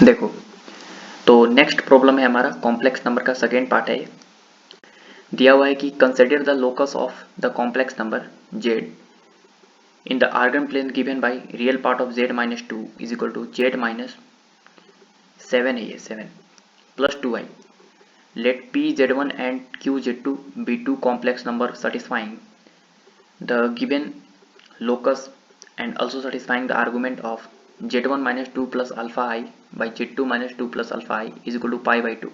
देखो, तो next problem है हमारा कॉम्प्लेक्स नंबर का सेकेंड पार्ट है ये। दिया हुआ है कि consider the locus of the complex number z in the Argand plane given by real part of z minus 2 is equal to z minus 7 है ये 7 plus 2i। Let p z1 एंड q z2 be two complex number satisfying the given locus and also satisfying the argument of z1 minus 2 plus alpha I by z2 minus 2 plus alpha I is equal to pi by 2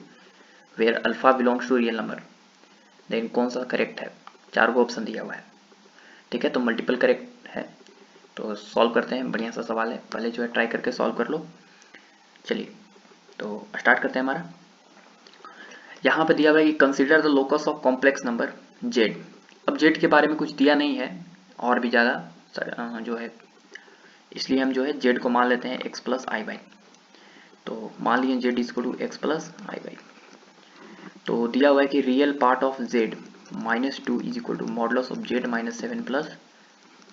where alpha belongs to real number। Then कौन सा correct है? चार को option दिया हुआ है, ठीक है, तो मल्टीपल करेक्ट है। तो सॉल्व करते हैं, बढ़िया सा सवाल है, पहले जो है ट्राई करके सॉल्व कर लो। चलिए तो स्टार्ट करते हैं। हमारा यहाँ पे दिया हुआ है कि consider the locus of complex number z। अब z के बारे में कुछ दिया नहीं है और भी ज़्यादा जो है, इसलिए हम जो है z को मान लेते हैं x प्लस आई बाई। तो मान लिए z is to X plus I y. तो दिया हुआ है कि real part of z minus 2 is equal to modulus of z minus 7 plus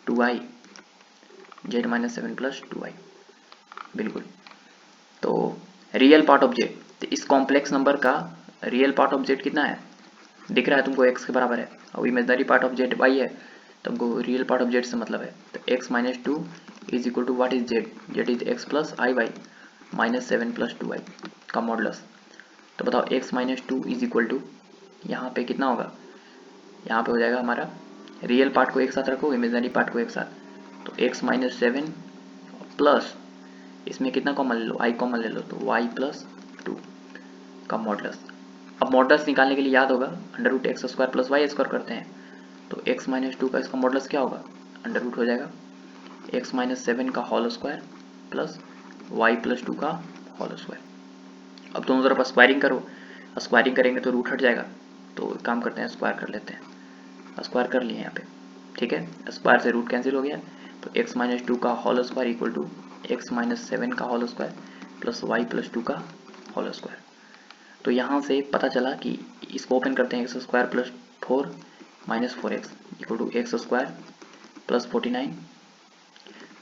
2i, z minus 7 plus 2i, बिल्कुल। तो रियल पार्ट ऑफ z, तो इस कॉम्प्लेक्स नंबर का रियल पार्ट ऑफ z कितना है? दिख रहा है तुमको, x के बराबर है, और imaginary part of z y है, तुमको रियल पार्ट ऑफ z से मतलब है। तो x minus 2 is equal to what is z? z is x plus I Y minus 7 plus 2i का मॉडुलस। तो बताओ x minus 2 is equal to यहाँ पे कितना होगा? यहाँ पे हो जाएगा हमारा, रियल पार्ट को एक साथ रखो, इमेजनरी पार्ट को एक साथ, तो x माइनस 7 प्लस इसमें कितना कॉमन ले लो, i कॉमन ले लो, तो y प्लस 2 का मॉडुलस। अब मॉडुलस निकालने के लिए याद होगा under root x square plus y square करते हैं, तो x माइनस 2 का इसका मॉडुलस क्या होगा? अंडर रूट हो जाएगा x माइनस 7 का whole square plus y plus 2 का होल स्क्वायर। अब दोनों तरफ स्क्वायरिंग करो, स्क्वायरिंग करेंगे तो रूट हट जाएगा, तो एक काम करते हैं स्क्वायर कर लेते हैं। स्क्वायर कर लिए यहाँ पे, ठीक है, स्क्वायर से रूट कैंसिल हो गया, तो x माइनस 2 का whole square equal to x minus 7 का whole square plus y plus 2 का होल स्क्वायर। तो यहाँ से पता चला कि इसको ओपन करते हैं, x square plus 4 minus 4x equal to x square plus 49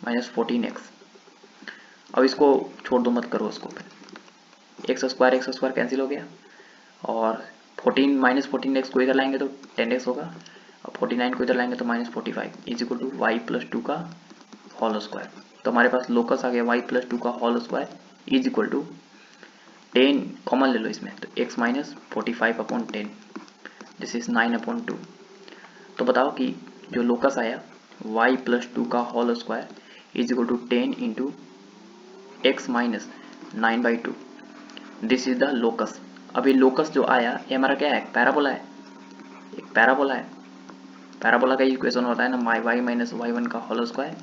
minus 14x। अब इसको छोड़ दो, मत करो उसको ओपन, एक्स स्क्वायर कैंसिल हो गया, और 14 माइनस 14x को इधर लाएंगे तो 10x होगा, और 49 को इधर लाएंगे तो minus 45 is equal to y plus 2 का होल स्क्वायर। तो हमारे पास लोकस आ गया y प्लस 2 का whole square is equal to 10 common ले लो इसमें, तो x minus 45 upon 10, this is 9 upon 2। तो बताओ कि जो लोकस आया y प्लस 2 का whole square is equal to 10 into x minus 9 by 2, this is the locus. अब ये लोकस जो आया ये हमारा क्या है? पैराबोला है, एक पैराबोला है। पैराबोला का इक्वेशन होता है ना y माइनस वाई वन का whole square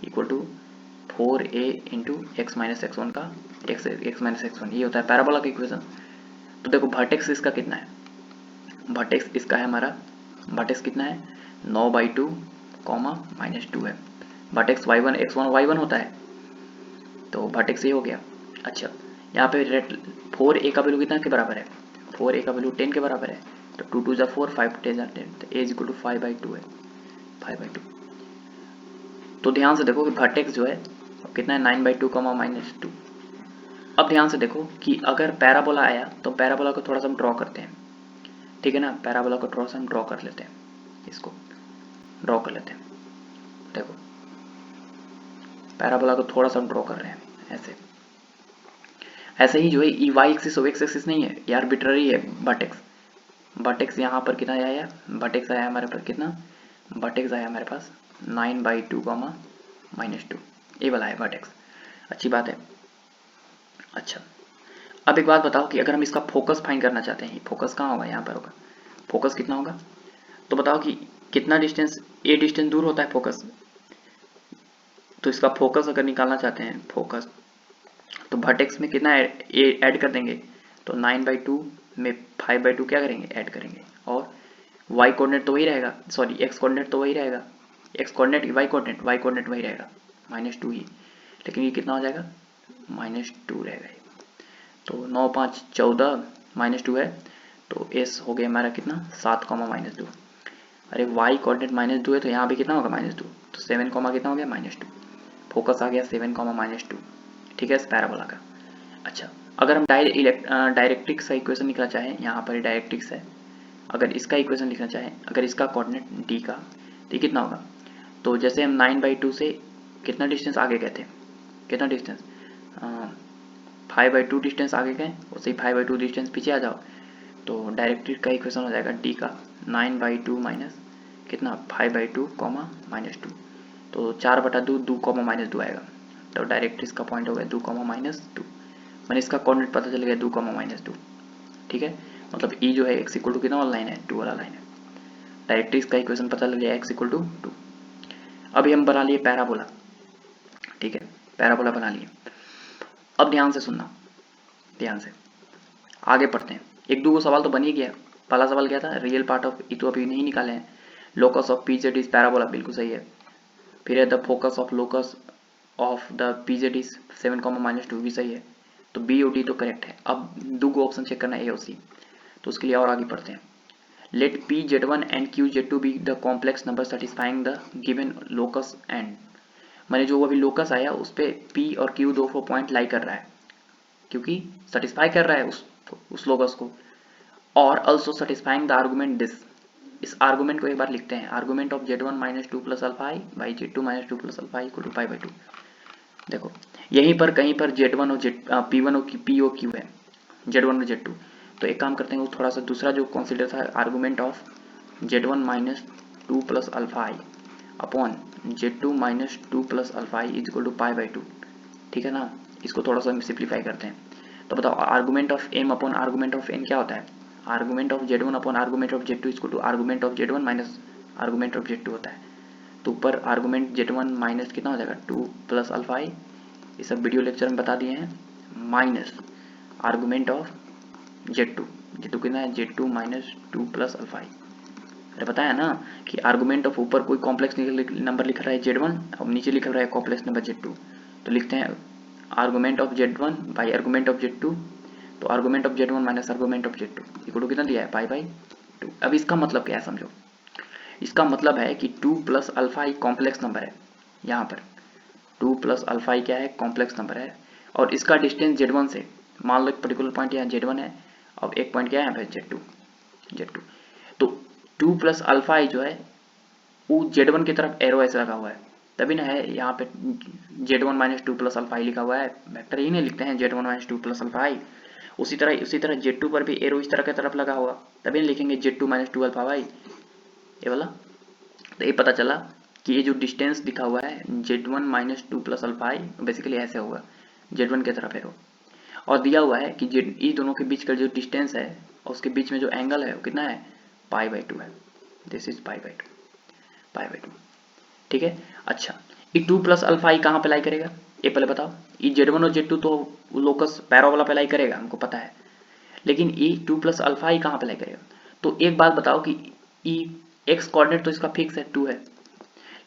equal to 4a into x minus x one का एक्स माइनस एक्स वन, ये होता है पैराबोला का इक्वेशन। तो देखो वर्टेक्स इसका कितना है? वर्टेक्स इसका है हमारा, वर्टेक्स कितना है? 9 बाई 2 कॉमा माइनस 2 है। वर्टेक्स y1 x1 y1 होता है, तो वर्टेक्स ये हो गया। अच्छा, यहाँ पे रेट 4a का वैल्यू कितना के बराबर है? 4a का वैल्यू 10 के बराबर है, तो 2 2 ज़ा 4 5 10 ज़ा 10, तो a is equal to 5 by 2 है, 5 बाई 2। तो ध्यान से देखो कि वर्टेक्स जो है कितना है? 9 बाई 2 कॉमा माइनस 2। अब ध्यान से देखो कि अगर पैराबोला आया तो पैराबोला को थोड़ा सा हम ड्रॉ करते हैं, ठीक है ना, पैराबोला को थोड़ा सा हम ड्रॉ कर लेते हैं, इसको ड्रॉ कर लेते हैं। देखो पैराबोला को थोड़ा सा हम ड्रॉ कर रहे हैं ऐसे, ऐसे ही जो है ई वाई एक्सिस और एक्स एक्सिस नहीं है, ये आर्बिट्ररी है। वर्टेक्स, वर्टेक्स यहाँ पर कितना आया? वर्टेक्स आया हमारे पास कितना? वर्टेक्स आया हमारे पास 9 बाई 2 कॉमा माइनस 2, ये वाला है वर्टेक्स। अच्छी बात है। अच्छा, अब एक बात बताओ कि अगर हम इसका फोकस फाइंड करना चाहते हैं, फोकस कहाँ होगा? यहाँ पर होगा। फोकस कितना होगा? तो बताओ कि कितना डिस्टेंस, ए डिस्टेंस दूर होता है फोकस, तो इसका फोकस अगर निकालना चाहते हैं फोकस, तो वर्टेक्स में कितना ऐड कर देंगे, तो 9 बाई 2 में 5 बाई 2 क्या करेंगे? ऐड करेंगे, और y कोऑर्डिनेट तो वही रहेगा, सॉरी x कोऑर्डिनेट तो वही रहेगा, x कोऑर्डिनेट y कोऑर्डिनेट वही रहेगा माइनस 2 ही, लेकिन ये कितना हो जाएगा? माइनस 2 रहेगा। तो 9 5 14 माइनस 2 है, तो s हो गया हमारा कितना? 7 कॉमा माइनस 2। अरे y कोऑर्डिनेट माइनस 2 है, तो यहाँ भी कितना होगा? माइनस 2, तो 7 कॉमा कितना हो गया? माइनस 2। फोकस आ गया 7 कॉमा माइनस 2, ठीक है, इस पैराबोला का। अच्छा, अगर हम डायरेक्ट्रिक्स का इक्वेशन लिखना चाहें, यहाँ पर डायरेक्ट्रिक्स है, अगर इसका इक्वेशन लिखना चाहें, अगर इसका कोऑर्डिनेट डी का, तो कितना होगा? तो जैसे हम 9/2 से कितना डिस्टेंस आगे गए थे, कितना डिस्टेंस 5/2 डिस्टेंस आगे गए, उससे 5/2 डिस्टेंस पीछे आ जाओ, तो डायरेक्ट्रिक का इक्वेशन हो जाएगा डी का 9/2 माइनस कितना 5/2 कॉमा -2, तो 4/2 2 कॉमा -2 आएगा, तो डायरेक्ट्रिक्स का पॉइंट हो गया 2 कॉमा -2, मैंने इसका कोऑर्डिनेट पता चल गया 2 कॉमा -2, ठीक है। मतलब ई जो है x इक्वल टू कितना वाला लाइन है, 2 वाला लाइन है। डायरेक्ट्रिक्स का इक्वेशन पता लग गया x इक्वल टू 2। अभी हम बना लिए पैराबोला, ठीक है, पैराबोला बना लिए। अब ध्यान से सुनना, ध्यान से आगे पढ़ते हैं। एक दो सवाल तो बन ही गया। पहला सवाल क्या था, रियल पार्ट ऑफ ई तो अभी नहीं निकाले हैं, locus of PZ is parabola, बिल्कुल सही है। फिर है the focus of locus of the PZ is 7, -2 भी सही है, तो बी और डी तो करेक्ट है। अब दो ऑप्शन चेक करना ए और सी, तो उसके लिए और आगे पढ़ते हैं। Let p z1 and q z2 be the complex number satisfying the given locus and, मैंने जो अभी लोकस आया उस पर पी और क्यू दो पॉइंट लाई कर रहा है, क्योंकि सेटिस्फाई कर रहा है उस लोकस को, और also satisfying the argument this, इस आर्गुमेंट को एक बार लिखते हैं, argument of z1 -2 + alpha i by z2 -2 + alpha i = π/2। देखो यहीं पर कहीं पर z1 और p1 और p और q है, z1 और z2, तो एक काम करते हैं, वो थोड़ा सा दूसरा जो कंसीडर था, argument of z1 -2 + alpha i upon z2 -2 + alpha i = π/2, ठीक है ना। इसको थोड़ा सा सिंप्लीफाई करते हैं, तो बताओ argument of m upon argument of n क्या होता है, argument of z1 upon argument of z2 = argument of z1 minus argument of z2 होता है। तो ऊपर आर्गुमेंट z1 माइनस कितना हो जाएगा 2 + अल्फा i, ये सब वीडियो लेक्चर में बता दिए हैं, माइनस आर्गुमेंट ऑफ z2 कितना है z2 -2 + अल्फा i। अरे बताया ना कि आर्गुमेंट ऑफ ऊपर कोई कॉम्प्लेक्स नंबर लिख रहा है z1 और नीचे लिख रहा है कॉम्प्लेक्स नंबर z2, तो लिखते हैं argument of z1 by argument of z2, तो argument of z1 minus argument of z2 equal to कितना दिया है π/2। अब इसका मतलब क्या है समझो, इसका मतलब है कि 2 + अल्फा i कॉम्प्लेक्स नंबर है, यहाँ पर 2 + अल्फा i क्या है, कॉम्प्लेक्स नंबर है, और इसका डिस्टेंस z1 से, मान लो एक पर्टिकुलर पॉइंट यहाँ z1 है, अब एक पॉइंट क्या है यहाँ पे z2, तो 2 + अल्फा i जो है वो z1 की तरफ एरो ऐसे लगा हुआ है, तभी ना है यहाँ पे z1 -2 + अल्फा i लिखा हुआ है, वेक्टर ही नहीं लिखते हैं z1 -2 + अल्फा i। उसी तरह z2 पर भी एरो इस तरह की तरफ लगा हुआ, तभी लिखेंगे z2 -2 अल्फा i, ये वाला। तो ये पता चला कि ये जो डिस्टेंस दिखा हुआ है z1 -2 + अल्फा i बेसिकली ऐसे होगा, z1 की तरफ एरो, और दिया हुआ है कि ये दोनों के बीच का जो डिस्टेंस है और उसके बीच में जो एंगल है वो कितना है π/2 है, दिस इज π/2, ठीक है। अच्छा ये 2 + अल्फा i कहाँ पे लाई करेगा, ये पहले बताओ। ये z1 और z2 तो लोकस पैराबोला पे लाई करेगा, हमको पता है, लेकिन ये 2 + अल्फा i कहाँ पे लाई करेगा। तो एक बात बताओ कि ये x कोऑर्डिनेट तो इसका फिक्स है 2 है,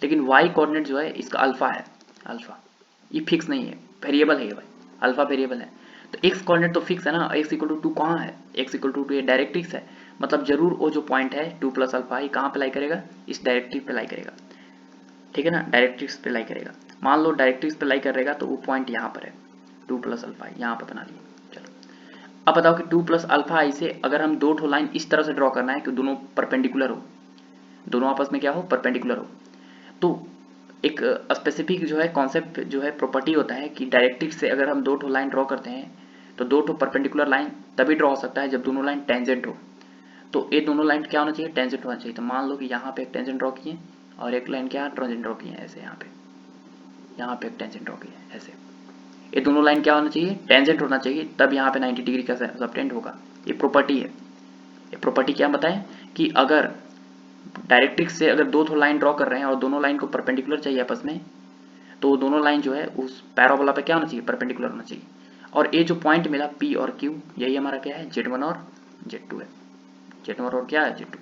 लेकिन y कोऑर्डिनेट जो है इसका अल्फा है, अल्फा ये फिक्स नहीं है, वेरिएबल है ये भाई, अल्फा वेरिएबल है। तो x कोऑर्डिनेट तो फिक्स है ना, x = 2 कहाँ है, x = 2 ये डायरेक्ट्रिक्स है, मतलब जरूर वो जो पॉइंट है 2 + अल्फा i कहाँ पे लाई करेगा, इस डायरेक्ट्रिक्स पे लाई करेगा, ठीक है ना, डायरेक्ट्रिक्स पे लाई करेगा। मान लो डायरेक्ट्रिक्स पे लाई करेगा तो वो पॉइंट यहाँ पर है 2 + अल्फा i, यहाँ पर बना लिए। चलो अब बताओ कि 2 + अल्फा i से अगर हम दो ठो लाइन इस तरह से ड्रॉ करना है कि दोनों परपेंडिकुलर हो, दोनों आपस में क्या हो, परपेंडिकुलर हो, तो एक स्पेसिफिक जो है कॉन्सेप्ट जो है प्रॉपर्टी होता है कि डायरेक्ट्रिक्स से अगर हम दो ठो लाइन ड्रॉ करते हैं तो दो ठो परपेंडिकुलर लाइन तभी ड्रॉ हो सकता है जब दोनों लाइन टेंजेंट हो। तो ये दोनों लाइन क्या होना चाहिए, टेंजेंट होना चाहिए। तो मान लो कि यहाँ पे एक टेंजेंट ड्रॉ किए और एक लाइन क्या टेंजेंट ड्रॉ किए ऐसे, यहाँ पे एक टेंजेंट ड्रॉ किए ऐसे, ये दोनों लाइन क्या होना चाहिए, टेंजेंट होना चाहिए, तब यहाँ पे 90 डिग्री का सबटेंड होगा। ये प्रॉपर्टी है। ये प्रॉपर्टी क्या बताएं कि अगर डायरेक्ट्रिक्स से अगर दो लाइन ड्रॉ कर रहे हैं और दोनों लाइन को परपेंडिकुलर चाहिए आपस में, तो दोनों लाइन जो है उस पैराबोला पे क्या होना चाहिए, परपेंडिकुलर होना चाहिए। और ये जो पॉइंट मिला P और Q, यही हमारा क्या है, Z1 और Z2 है, Z1 और क्या है Z2,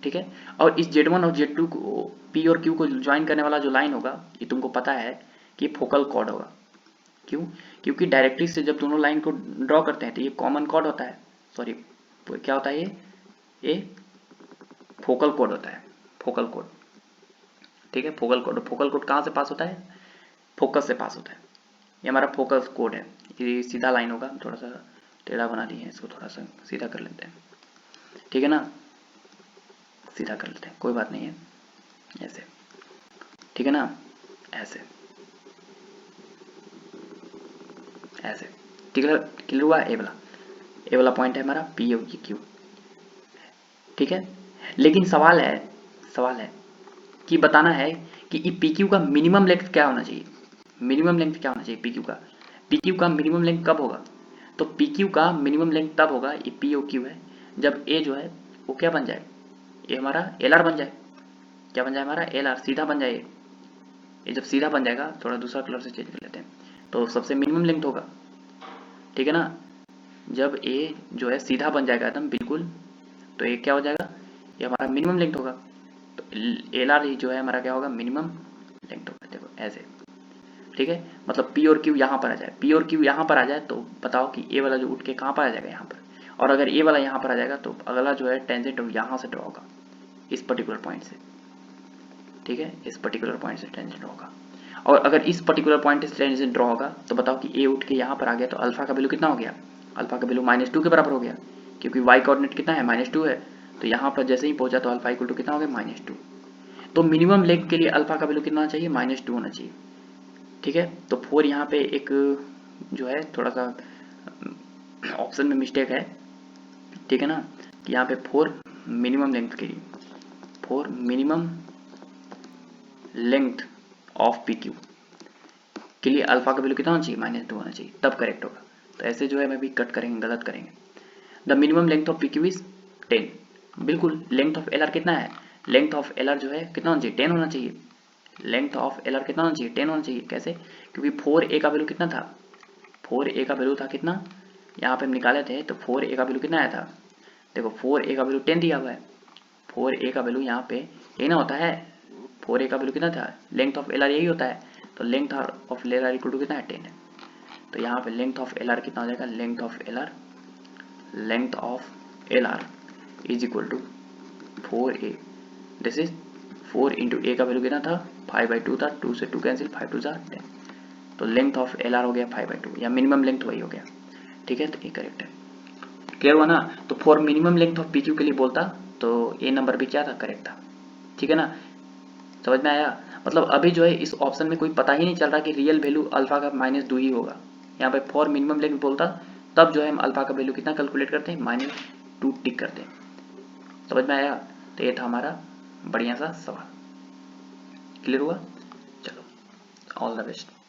ठीक है। और इस Z1 और Z2 को P और Q को ज्वाइन करने वाला जो लाइन होगा, ये तुमको पता है कि फोकल कॉर्ड होगा। क्यों, क्योंकि डायरेक्ट्रिक्स से जब दोनों लाइन को ड्रॉ करते हैं तो ये कॉमन कॉर्ड होता है, सॉरी क्या होता है, ये फोकल कोड होता है, फोकल कोड, ठीक है। फोकल कोड कहाँ से पास होता है, फोकस से पास होता है, ये हमारा फोकस कोड है, ये सीधा लाइन होगा, थोड़ा सा टेढ़ा बना दिए हैं इसको, थोड़ा सा सीधा कर लेते हैं, ठीक है ना, सीधा कर लेते हैं, कोई बात नहीं है, ऐसे, ठीक है ना, ऐसे ऐसे, क्लियर हुआ। ए वाला पॉइंट है हमारा पी और क्यू, ठीक है। लेकिन सवाल है कि बताना है कि पी क्यू का मिनिमम लेंथ क्या होना चाहिए, मिनिमम लेंथ क्या होना चाहिए पी क्यू का मिनिमम लेंथ कब होगा, तो पी क्यू का मिनिमम लेंथ तब होगा, ये पी ओ क्यू है, जब ए जो है वो क्या बन जाए, ये हमारा एल आर बन जाए, क्या बन जाए हमारा एल आर, सीधा बन जाए, ये जब सीधा बन जाएगा, थोड़ा दूसरा कलर से चेंज कर लेते हैं, तो सबसे मिनिमम लेंथ होगा, ठीक है ना, जब ए जो है सीधा बन जाएगा एकदम बिल्कुल, तो ये क्या हो जाएगा, ये हमारा मिनिमम लेंथ होगा, तो एल आर जो है हमारा क्या होगा, मिनिमम लेंथ होगा, देखो ऐसे, ठीक है। मतलब पी और क्यू यहाँ पर आ जाए, पी और क्यू यहाँ पर आ जाए तो बताओ कि ए वाला जो उठ के कहाँ पर आ जाएगा, यहाँ पर, और अगर ए वाला यहाँ पर आ जाएगा तो अगला जो है टेंजेंट यहाँ से ड्रॉ होगा, इस पर्टिकुलर पॉइंट से, ठीक है, इस पर्टिकुलर पॉइंट से टेंजेंट होगा, और अगर इस पर्टिकुलर पॉइंट से टेंजेंट ड्रॉ होगा तो बताओ कि ए उठ के यहाँ पर आ गया, तो अल्फा का वैल्यू कितना हो गया, अल्फा का वैल्यू -2 के बराबर हो गया, क्योंकि वाई कोऑर्डिनेट कितना है, -2 है, तो यहाँ पर जैसे ही पहुंचा तो अल्फा इक्वल टू कितना हो गया, -2, तो मिनिमम लेग के लिए अल्फा का वैल्यू कितना होना चाहिए, -2 होना चाहिए, ठीक है। तो 4 यहाँ पे एक जो है थोड़ा सा ऑप्शन में मिस्टेक है, ठीक है ना, कि यहाँ पे 4 मिनिमम लेंथ के लिए, 4 minimum length of P Q के लिए अल्फा का वैल्यू कितना होना चाहिए, -2 होना चाहिए, तब करेक्ट होगा। तो ऐसे जो है मैं भी कट करेंगे, गलत करेंगे। The minimum length of P Q is 10, बिल्कुल। लेंथ ऑफ एल आर कितना है, लेंथ ऑफ एल आर जो है कितना होना चाहिए, 10 होना चाहिए, लेंथ ऑफ एल आर कितना होना चाहिए, 10 होना चाहिए, कैसे, क्योंकि 4 ए का वैल्यू कितना था, 4 ए का वैल्यू था कितना, यहाँ पे हम निकाले थे, तो 4 ए का वैल्यू कितना आया था, देखो 4 ए का वैल्यू 10 दिया हुआ है, 4 ए का वैल्यू यहाँ पे यही ना होता है, 4 ए का वैल्यू कितना था, लेंथ ऑफ एल आर यही होता है, तो length of L R equal to कितना है, 10 है, तो यहाँ पे लेंथ ऑफ एल आर कितना हो जाएगा, length of L R is equal to 4a, this is 4 into A का वैल्यू कितना था, 5/2 था, 2 से 2 कैंसिल, 5 2 10, तो लेंथ ऑफ एल आर हो गया 5/2, या मिनिमम लेंथ वही हो गया, ठीक है, तो ये करेक्ट है, क्लियर हुआ ना। तो for minimum length of P Q के लिए बोलता तो ए नंबर भी क्या था, करेक्ट था, ठीक है ना, समझ में आया। मतलब अभी जो है इस ऑप्शन में कोई पता ही नहीं चल रहा कि रियल वैल्यू अल्फा का -2 ही होगा, यहाँ पे फॉर मिनिमम लेंथ बोलता तब जो है हम अल्फा का वैल्यू कितना कैलकुलेट करते हैं, -2 टिक करते हैं, समझ में आया। तो ये था हमारा बढ़िया सा सवाल, क्लियर हुआ, चलो ऑल द बेस्ट।